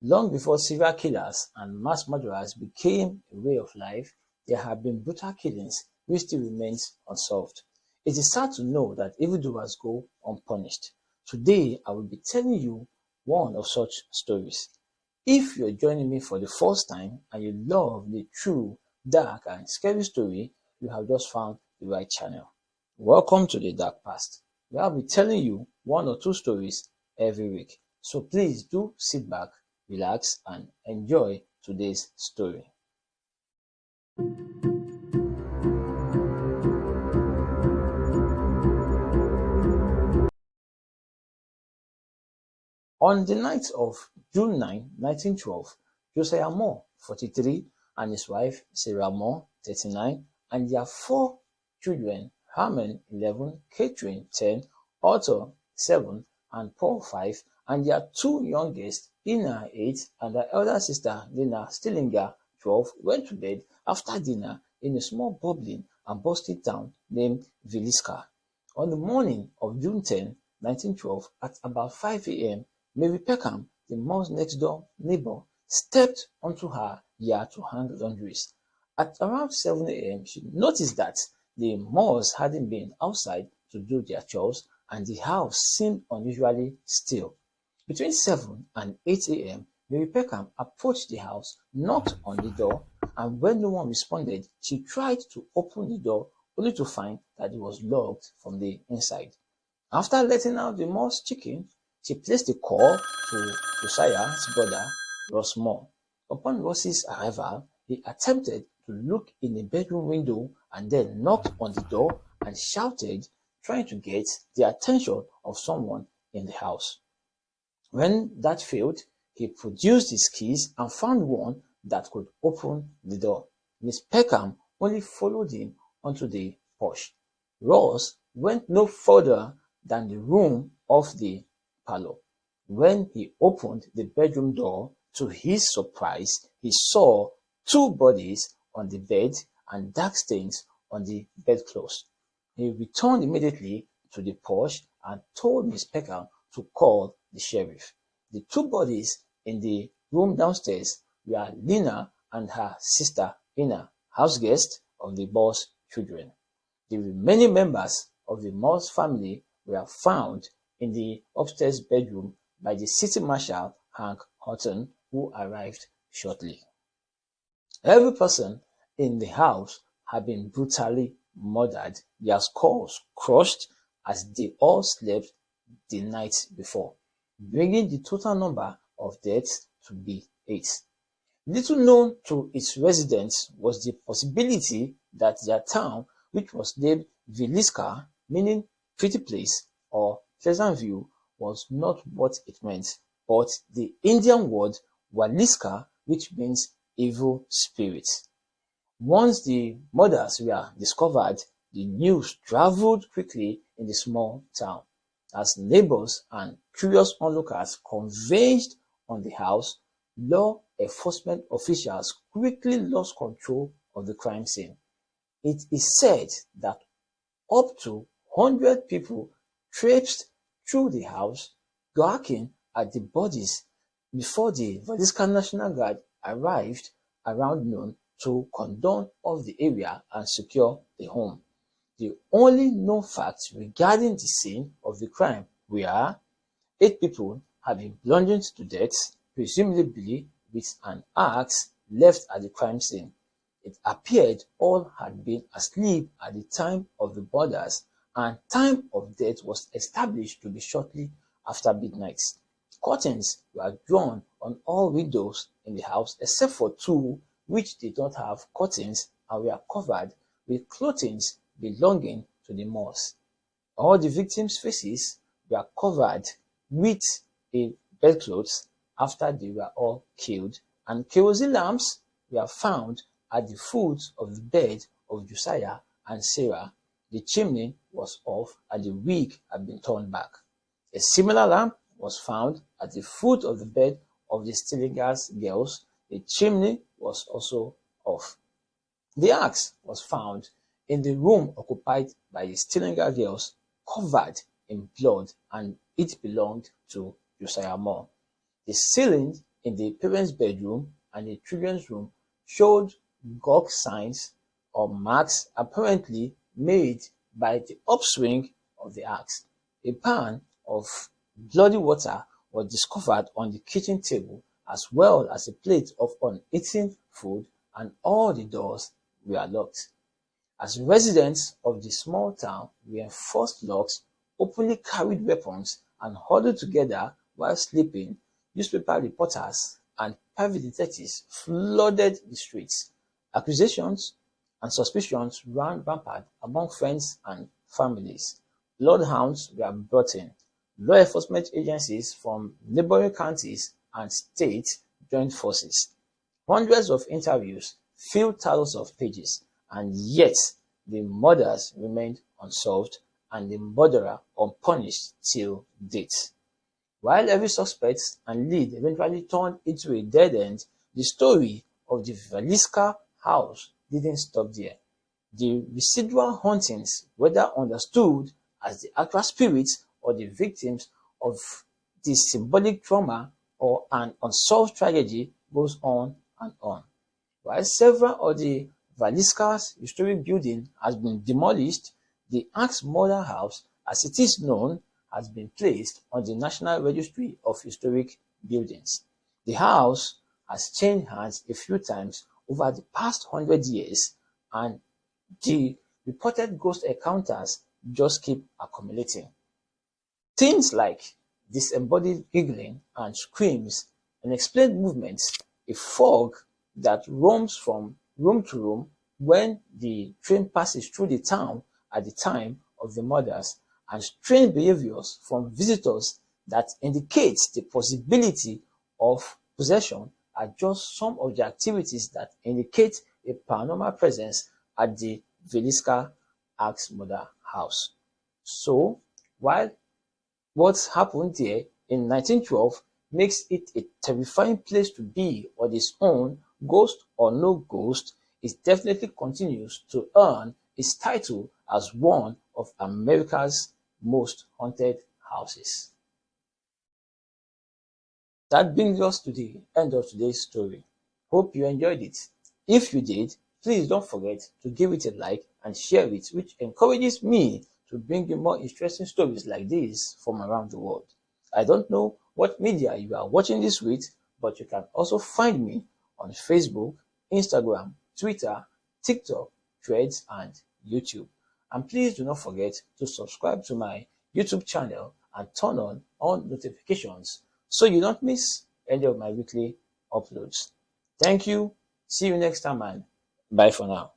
Long before serial killers and mass murderers became a way of life, there have been brutal killings which still remains unsolved. It is sad to know that evildoers go unpunished. Today, I will be telling you one of such stories. If you're joining me for the first time and you love the true, dark, and scary story, you have just found the right channel. Welcome to the Dark Past, where I'll be telling you one or two stories every week. So please do sit back, relax, and enjoy today's story. On the night of June 9, 1912, Josiah Moore, 43, and his wife Sarah Moore, 39, and their four children, Harmon, 11, Catherine, 10, Otto, 7, and Paul, 5, and their two youngest, Ina, 8, and their elder sister, Lena Stillinger, 12, went to bed after dinner in a small bubbling and busty town named Villisca. On the morning of June 10, 1912, at about 5 a.m., Mary Peckham, the Moore's next-door neighbor, stepped onto her yard to hang laundries. At around 7 a.m., she noticed that the Moores hadn't been outside to do their chores and the house seemed unusually still. Between 7 and 8 a.m., Mary Peckham approached the house, knocked on the door, and when no one responded, she tried to open the door only to find that it was locked from the inside. After letting out the Moore's chicken, she placed the call to Josiah's brother, Ross Moore. Upon Ross's arrival, he attempted to look in the bedroom window and then knocked on the door and shouted, trying to get the attention of someone in the house. When that failed, he produced his keys and found one that could open the door. Miss Peckham only followed him onto the porch. Ross went no further than the room of the parlor. When he opened the bedroom door, to his surprise, he saw two bodies on the bed and dark stains on the bedclothes. He returned immediately to the porch and told Miss Peckham to call the sheriff. The two bodies in the room downstairs were Lena and her sister Ina, house guest of the Moore's children. The remaining members of the Moore's family were found in the upstairs bedroom by the city marshal Hank Houghton, who arrived shortly. Every person in the house had been brutally murdered, their skulls crushed as they all slept the night before, bringing the total number of deaths to be 8. Little known to its residents was the possibility that their town, which was named Villisca, meaning pretty place or Pleasant View, was not what it meant, but the Indian word Waliska, which means evil spirits. Once the murders were discovered, the news traveled quickly in the small town. As neighbors and curious onlookers converged on the house, law enforcement officials quickly lost control of the crime scene. It is said that up to 100 people traipsed through the house, gawking at the bodies before the Villisca National Guard arrived around noon to cordon off the area and secure the home. The only known facts regarding the scene of the crime were 8 people had been bludgeoned to death, presumably with an axe left at the crime scene. It appeared all had been asleep at the time of the murders, and time of death was established to be shortly after midnight. Curtains were drawn on all windows in the house except for 2 which did not have curtains and were covered with clothing belonging to the Moores. All the victims' faces were covered with a bedclothes after they were all killed, and kerosene lamps were found at the foot of the bed of Josiah and Sarah. The chimney was off and the wick had been torn back. A similar lamp was found at the foot of the bed of the Stillinger's girls. The chimney was also off. The axe was found in the room occupied by the Stillinger girls, covered in blood, and it belonged to Josiah Moore. The ceiling in the parents' bedroom and the children's room showed gawk signs or marks apparently made by the upswing of the axe. A pan of bloody water was discovered on the kitchen table, as well as a plate of uneaten food, and all the doors were locked. As residents of the small town reinforced locks, openly carried weapons, and huddled together while sleeping, newspaper reporters and private detectives flooded the streets. Accusations and suspicions ran rampant among friends and families. Bloodhounds were brought in. Law enforcement agencies from neighboring counties and states joined forces. Hundreds of interviews filled thousands of pages, and yet the murders remained unsolved and the murderer unpunished till date. While every suspect and lead eventually turned into a dead end, the story of the Valiska house didn't stop there. The residual hauntings, whether understood as the actual spirits or the victims of the symbolic trauma or an unsolved tragedy, goes on and on. While several of the Valiska's historic building has been demolished, the Axe Murder House, as it is known, has been placed on the National Registry of Historic Buildings. The house has changed hands a few times over the past 100 years, and the reported ghost encounters just keep accumulating. Things like disembodied giggling and screams, unexplained movements, a fog that roams from room to room when the train passes through the town at the time of the murders, and strange behaviors from visitors that indicate the possibility of possession are just some of the activities that indicate a paranormal presence at the Valiska Axe Murder House. So, while what happened there in 1912 makes it a terrifying place to be on its own, ghost or no ghost, it definitely continues to earn its title as one of America's most haunted houses. That brings us to the end of today's story. Hope you enjoyed it. If you did, please don't forget to give it a like and share it, which encourages me to bring you more interesting stories like this from around the world. I don't know what media you are watching this with, but you can also find me on Facebook, Instagram, Twitter, TikTok, Threads, and YouTube. And please do not forget to subscribe to my YouTube channel and turn on all notifications so you don't miss any of my weekly uploads. Thank you. See you next time, and bye for now.